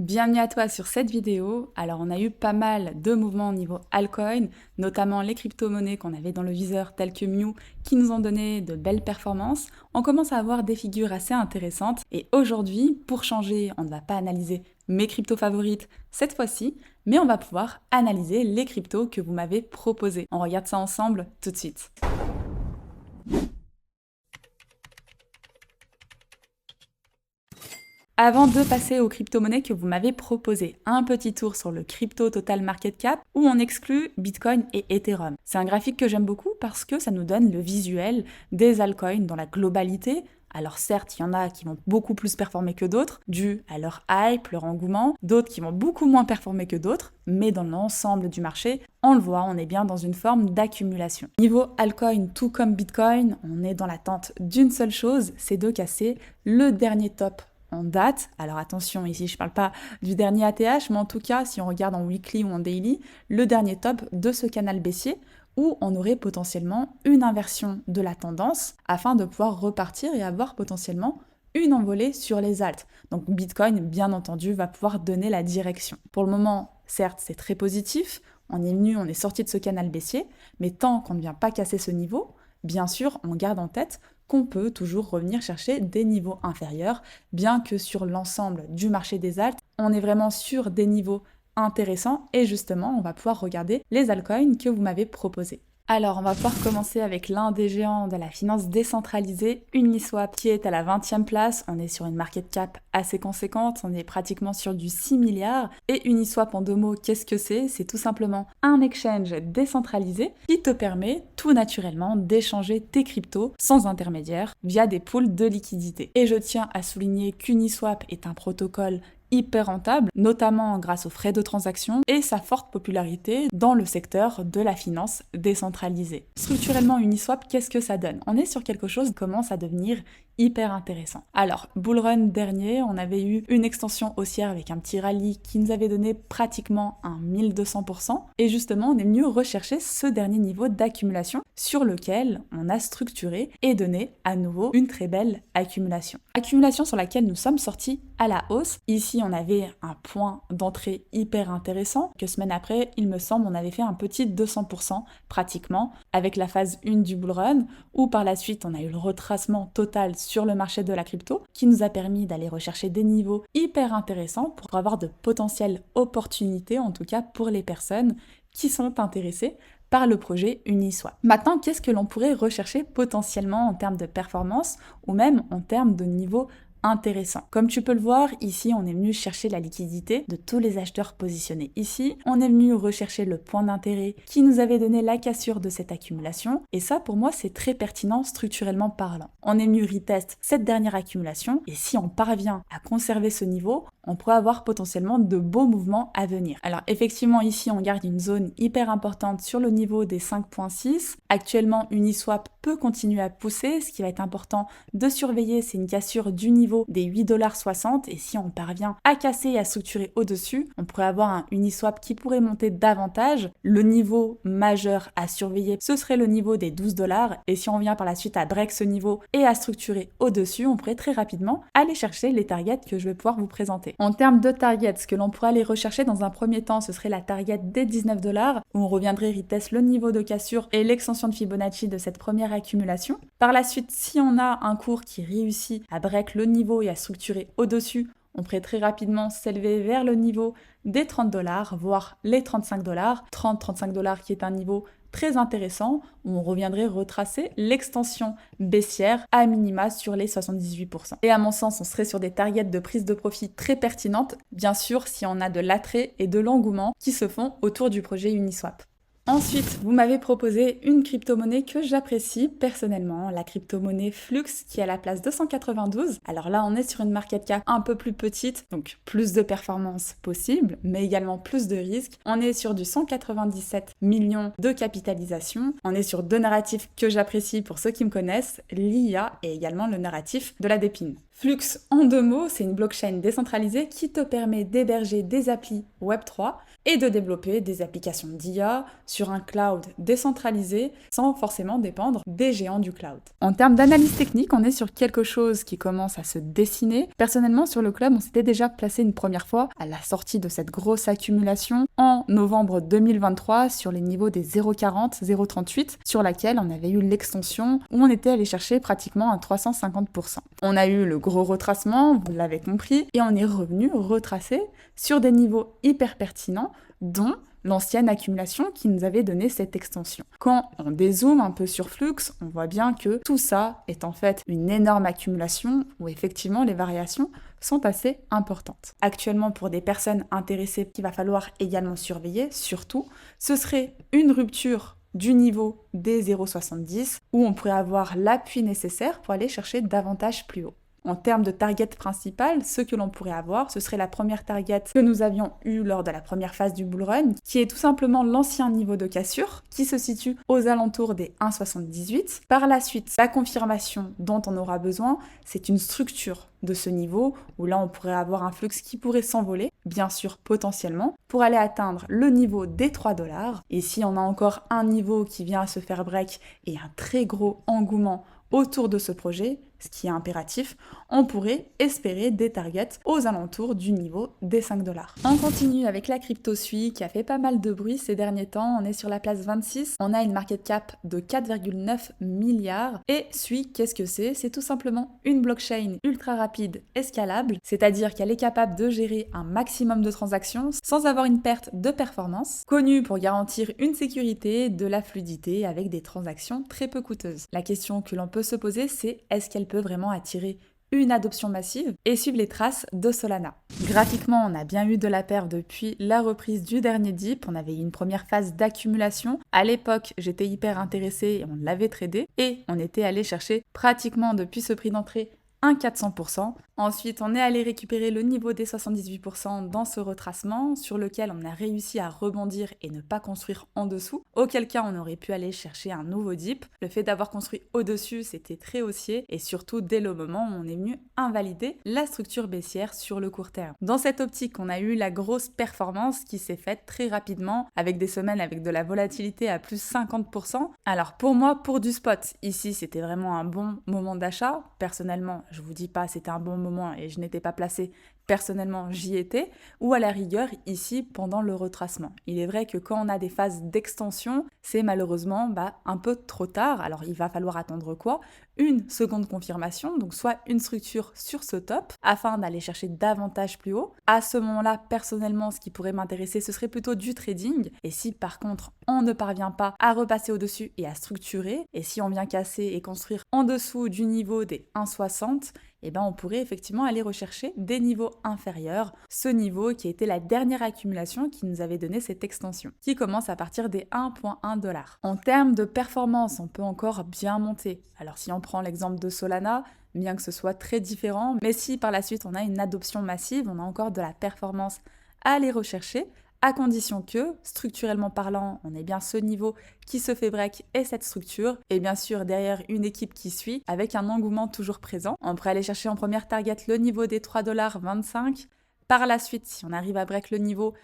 Bienvenue à toi sur cette vidéo. Alors on a eu pas mal de mouvements au niveau altcoin, notamment les crypto-monnaies qu'on avait dans le viseur telles que Mew qui nous ont donné de belles performances. On commence à avoir des figures assez intéressantes et aujourd'hui, pour changer, on ne va pas analyser mes cryptos favorites cette fois-ci, mais on va pouvoir analyser les cryptos que vous m'avez proposés. On regarde ça ensemble tout de suite. Avant de passer aux crypto-monnaies que vous m'avez proposées, un petit tour sur le Crypto Total Market Cap où on exclut Bitcoin et Ethereum. C'est un graphique que j'aime beaucoup parce que ça nous donne le visuel des altcoins dans la globalité. Alors certes, il y en a qui vont beaucoup plus performer que d'autres, dû à leur hype, leur engouement, d'autres qui vont beaucoup moins performer que d'autres, mais dans l'ensemble du marché, on le voit, on est bien dans une forme d'accumulation. Niveau altcoin, tout comme Bitcoin, on est dans l'attente d'une seule chose, c'est de casser le dernier top en date. Alors attention, ici je parle pas du dernier ATH, mais en tout cas, si on regarde en weekly ou en daily, le dernier top de ce canal baissier où on aurait potentiellement une inversion de la tendance afin de pouvoir repartir et avoir potentiellement une envolée sur les alts. Donc Bitcoin, bien entendu, va pouvoir donner la direction. Pour le moment, certes, c'est très positif, on est sorti de ce canal baissier, mais tant qu'on ne vient pas casser ce niveau, bien sûr, on garde en tête qu'on peut toujours revenir chercher des niveaux inférieurs, bien que sur l'ensemble du marché des alts, on est vraiment sur des niveaux intéressants et justement, on va pouvoir regarder les altcoins que vous m'avez proposés. Alors, on va pouvoir commencer avec l'un des géants de la finance décentralisée, Uniswap, qui est à la 20e place. On est sur une market cap assez conséquente, on est pratiquement sur du 6 milliards. Et Uniswap, en deux mots, qu'est-ce que c'est? C'est tout simplement un exchange décentralisé qui te permet tout naturellement d'échanger tes cryptos sans intermédiaire via des pools de liquidités. Et je tiens à souligner qu'Uniswap est un protocole hyper rentable, notamment grâce aux frais de transaction et sa forte popularité dans le secteur de la finance décentralisée. Structurellement, Uniswap, qu'est-ce que ça donne? On est sur quelque chose qui commence à devenir hyper intéressant. Alors, bullrun dernier, on avait eu une extension haussière avec un petit rallye qui nous avait donné pratiquement un 1200%. Et justement, on est venu rechercher ce dernier niveau d'accumulation sur lequel on a structuré et donné à nouveau une très belle accumulation. Accumulation sur laquelle nous sommes sortis à la hausse. Ici, on avait un point d'entrée hyper intéressant. Quelques semaines après, il me semble, on avait fait un petit 200% pratiquement avec la phase 1 du bullrun où par la suite, on a eu le retracement total sur le marché de la crypto qui nous a permis d'aller rechercher des niveaux hyper intéressants pour avoir de potentielles opportunités, en tout cas pour les personnes qui sont intéressées par le projet Uniswap. Maintenant, qu'est-ce que l'on pourrait rechercher potentiellement en termes de performance ou même en termes de niveau intéressant. Comme tu peux le voir, ici, on est venu chercher la liquidité de tous les acheteurs positionnés ici. On est venu rechercher le point d'intérêt qui nous avait donné la cassure de cette accumulation. Et ça, pour moi, c'est très pertinent structurellement parlant. On est venu retest cette dernière accumulation. Et si on parvient à conserver ce niveau, on pourrait avoir potentiellement de beaux mouvements à venir. Alors effectivement, ici, on garde une zone hyper importante sur le niveau des 5.6. Actuellement, Uniswap peut continuer à pousser. Ce qui va être important de surveiller, c'est une cassure du niveau des 8,60$ et si on parvient à casser et à structurer au-dessus, on pourrait avoir un Uniswap qui pourrait monter davantage. Le niveau majeur à surveiller, ce serait le niveau des 12$ et si on vient par la suite à break ce niveau et à structurer au-dessus, on pourrait très rapidement aller chercher les targets que je vais pouvoir vous présenter. En termes de targets, ce que l'on pourrait aller rechercher dans un premier temps, ce serait la target des 19$ où on reviendrait retest le niveau de cassure et l'extension de Fibonacci de cette première accumulation. Par la suite, si on a un cours qui réussit à break le niveau et à structurer au-dessus, on pourrait très rapidement s'élever vers le niveau des 30$, voire les 35$, 30-35$ qui est un niveau très intéressant où on reviendrait retracer l'extension baissière à minima sur les 78%. Et à mon sens, on serait sur des targets de prise de profit très pertinentes, bien sûr si on a de l'attrait et de l'engouement qui se font autour du projet Uniswap. Ensuite, vous m'avez proposé une crypto-monnaie que j'apprécie personnellement, la crypto-monnaie Flux qui est à la place 292. Alors là, on est sur une market cap un peu plus petite, donc plus de performance possible, mais également plus de risques. On est sur du 197 millions de capitalisation. On est sur deux narratifs que j'apprécie pour ceux qui me connaissent, l'IA et également le narratif de la dépine. Flux, en deux mots, c'est une blockchain décentralisée qui te permet d'héberger des applis Web3 et de développer des applications d'IA sur sur un cloud décentralisé sans forcément dépendre des géants du cloud. En termes d'analyse technique, on est sur quelque chose qui commence à se dessiner. Personnellement, sur le club, on s'était déjà placé une première fois à la sortie de cette grosse accumulation en novembre 2023 sur les niveaux des 0,40, 0,38, sur laquelle on avait eu l'extension où on était allé chercher pratiquement à 350%. On a eu le gros retracement, vous l'avez compris, et on est revenu retracer sur des niveaux hyper pertinents, dont l'ancienne accumulation qui nous avait donné cette extension. Quand on dézoome un peu sur Flux, on voit bien que tout ça est en fait une énorme accumulation où effectivement les variations sont assez importantes. Actuellement, pour des personnes intéressées qu'il va falloir également surveiller, surtout, ce serait une rupture du niveau des 0,70 où on pourrait avoir l'appui nécessaire pour aller chercher davantage plus haut. En termes de target principal, ce que l'on pourrait avoir, ce serait la première target que nous avions eue lors de la première phase du bull run, qui est tout simplement l'ancien niveau de cassure, qui se situe aux alentours des 1,78. Par la suite, la confirmation dont on aura besoin, c'est une structure de ce niveau, où là on pourrait avoir un flux qui pourrait s'envoler, bien sûr potentiellement, pour aller atteindre le niveau des 3 $. Et si on a encore un niveau qui vient à se faire break et un très gros engouement autour de ce projet, ce qui est impératif, on pourrait espérer des targets aux alentours du niveau des 5 $. On continue avec la crypto Sui qui a fait pas mal de bruit ces derniers temps. On est sur la place 26. On a une market cap de 4,9 milliards. Et Sui, qu'est-ce que c'est? C'est tout simplement une blockchain ultra rapide et scalable, c'est-à-dire qu'elle est capable de gérer un maximum de transactions sans avoir une perte de performance, connue pour garantir une sécurité, de la fluidité avec des transactions très peu coûteuses. La question que l'on peut se poser, c'est est-ce qu'elle peut vraiment attirer une adoption massive et suivre les traces de Solana. Graphiquement, on a bien eu de la perf depuis la reprise du dernier dip. On avait eu une première phase d'accumulation. À l'époque, j'étais hyper intéressée et on l'avait tradé. Et on était allé chercher pratiquement depuis ce prix d'entrée un 400%. Ensuite, on est allé récupérer le niveau des 78% dans ce retracement sur lequel on a réussi à rebondir et ne pas construire en dessous, auquel cas on aurait pu aller chercher un nouveau dip. Le fait d'avoir construit au-dessus, c'était très haussier et surtout dès le moment où on est venu invalider la structure baissière sur le court terme. Dans cette optique, on a eu la grosse performance qui s'est faite très rapidement avec des semaines avec de la volatilité à plus 50%. Alors pour moi, pour du spot, ici c'était vraiment un bon moment d'achat. Personnellement, je vous dis pas c'était un bon moment et je n'étais pas placée, personnellement j'y étais, ou à la rigueur ici pendant le retracement. Il est vrai que quand on a des phases d'extension, c'est malheureusement un peu trop tard, alors il va falloir attendre quoi? Une seconde confirmation, donc soit une structure sur ce top, afin d'aller chercher davantage plus haut. À ce moment-là, personnellement, ce qui pourrait m'intéresser, ce serait plutôt du trading, et si par contre on ne parvient pas à repasser au-dessus et à structurer, et si on vient casser et construire en dessous du niveau des 1,60, on pourrait effectivement aller rechercher des niveaux inférieurs, ce niveau qui était la dernière accumulation qui nous avait donné cette extension, qui commence à partir des 1,1 $. En termes de performance, on peut encore bien monter. Alors si on prend l'exemple de Solana, bien que ce soit très différent, mais si par la suite on a une adoption massive, on a encore de la performance à aller rechercher, à condition que, structurellement parlant, on ait bien ce niveau qui se fait break et cette structure, et bien sûr derrière une équipe qui suit, avec un engouement toujours présent. On pourrait aller chercher en première target le niveau des 3,25 $. Par la suite, si on arrive à break le niveau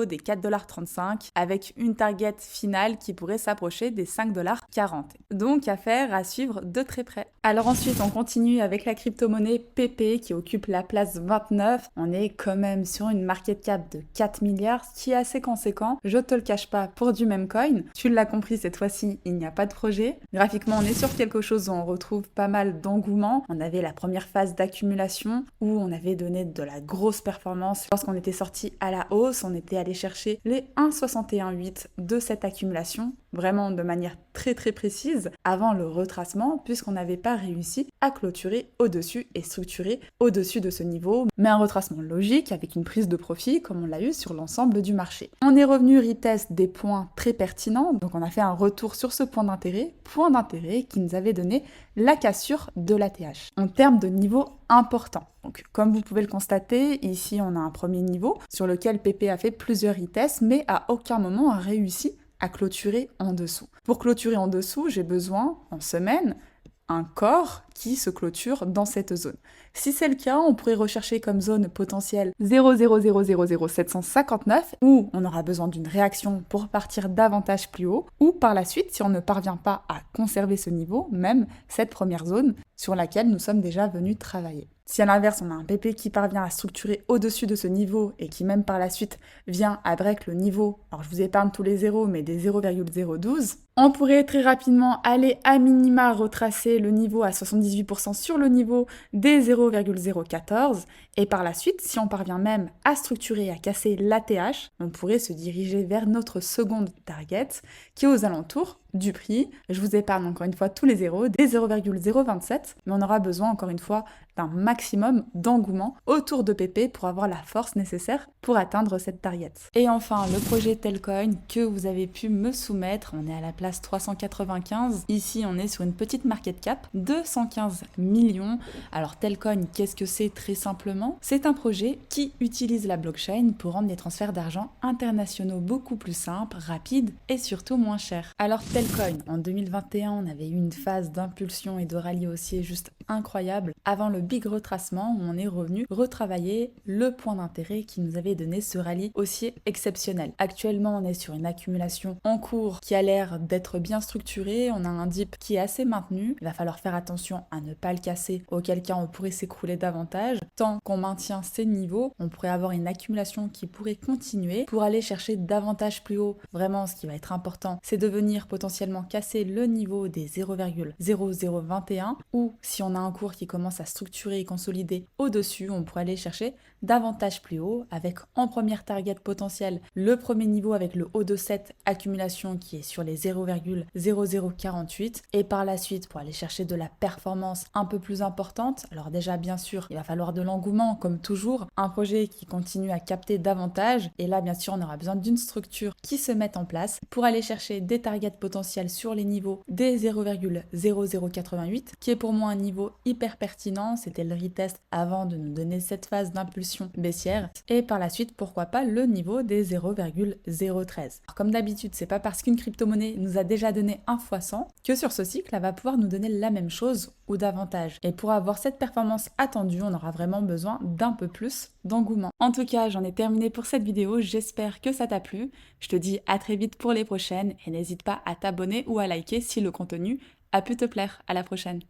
des 4,35 $, avec une target finale qui pourrait s'approcher des 5,40 $. Donc affaire à suivre de très près. Alors ensuite, on continue avec la crypto-monnaie PP qui occupe la place 29. On est quand même sur une market cap de 4 milliards, ce qui est assez conséquent. Je te le cache pas pour du même coin. Tu l'as compris, cette fois-ci, il n'y a pas de projet. Graphiquement, on est sur quelque chose où on retrouve pas mal d'engouement. On avait la première phase d'accumulation où on avait donné de la grosse performance. Lorsqu'on était sorti à la hausse, on était allé chercher les 1,618 de cette accumulation, vraiment de manière très très précise, avant le retracement, puisqu'on n'avait pas réussi à clôturer au-dessus et structurer au-dessus de ce niveau, mais un retracement logique avec une prise de profit comme on l'a eu sur l'ensemble du marché. On est revenu retest des points très pertinents, donc on a fait un retour sur ce point d'intérêt qui nous avait donné la cassure de l'ATH. En termes de niveau important. Donc, comme vous pouvez le constater, ici on a un premier niveau sur lequel PP a fait plusieurs retests, mais à aucun moment a réussi à clôturer en dessous. Pour clôturer en dessous, j'ai besoin, en semaine, un corps qui se clôture dans cette zone. Si c'est le cas, on pourrait rechercher comme zone potentielle 0,0000759, où on aura besoin d'une réaction pour partir davantage plus haut, ou par la suite, si on ne parvient pas à conserver ce niveau, même cette première zone sur laquelle nous sommes déjà venus travailler. Si à l'inverse, on a un PP qui parvient à structurer au-dessus de ce niveau et qui même par la suite vient à break le niveau, alors je vous épargne tous les zéros, mais des 0,012, on pourrait très rapidement aller à minima retracer le niveau à 78% sur le niveau des 0,014 et par la suite, si on parvient même à structurer et à casser l'ATH, on pourrait se diriger vers notre seconde target qui est aux alentours du prix. Je vous épargne encore une fois tous les zéros, des 0,027, mais on aura besoin encore une fois d'un maximum d'engouement autour de PP pour avoir la force nécessaire pour atteindre cette target. Et enfin, le projet Telcoin que vous avez pu me soumettre, on est à la place 395. Ici, on est sur une petite market cap, 215 millions. Alors Telcoin, qu'est-ce que c'est très simplement? C'est un projet qui utilise la blockchain pour rendre les transferts d'argent internationaux beaucoup plus simples, rapides et surtout moins chers. Alors Telcoin, en 2021, on avait eu une phase d'impulsion et de rallye haussier juste incroyable avant le big retracement où on est revenu retravailler le point d'intérêt qui nous avait donné ce rallye haussier exceptionnel. Actuellement, on est sur une accumulation en cours qui a l'air d'être bien structurée. On a un dip qui est assez maintenu. Il va falloir faire attention à ne pas le casser, auquel cas on pourrait s'écrouler davantage. Tant qu'on maintient ces niveaux, on pourrait avoir une accumulation qui pourrait continuer pour aller chercher davantage plus haut. Vraiment, ce qui va être important, c'est de venir potentiellement casser le niveau des 0,0021 ou si on a un cours qui commence à structurer et consolider au-dessus, on pourrait aller chercher davantage plus haut avec en première target potentielle le premier niveau avec le haut de cette accumulation qui est sur les 0,0048 et par la suite pour aller chercher de la performance un peu plus importante. Alors déjà bien sûr il va falloir de l'engouement comme toujours, un projet qui continue à capter davantage et là bien sûr on aura besoin d'une structure qui se mette en place pour aller chercher des targets potentiels sur les niveaux des 0,0088 qui est pour moi un niveau hyper pertinent, c'était le retest avant de nous donner cette phase d'impulsion baissière et par la suite pourquoi pas le niveau des 0,013. Alors, comme d'habitude c'est pas parce qu'une crypto-monnaie nous a déjà donné un fois 100 que sur ce cycle elle va pouvoir nous donner la même chose ou davantage et pour avoir cette performance attendue on aura vraiment besoin d'un peu plus d'engouement. En tout cas j'en ai terminé pour cette vidéo, j'espère que ça t'a plu, je te dis à très vite pour les prochaines et n'hésite pas à t'abonner ou à liker si le contenu a pu te plaire. À la prochaine.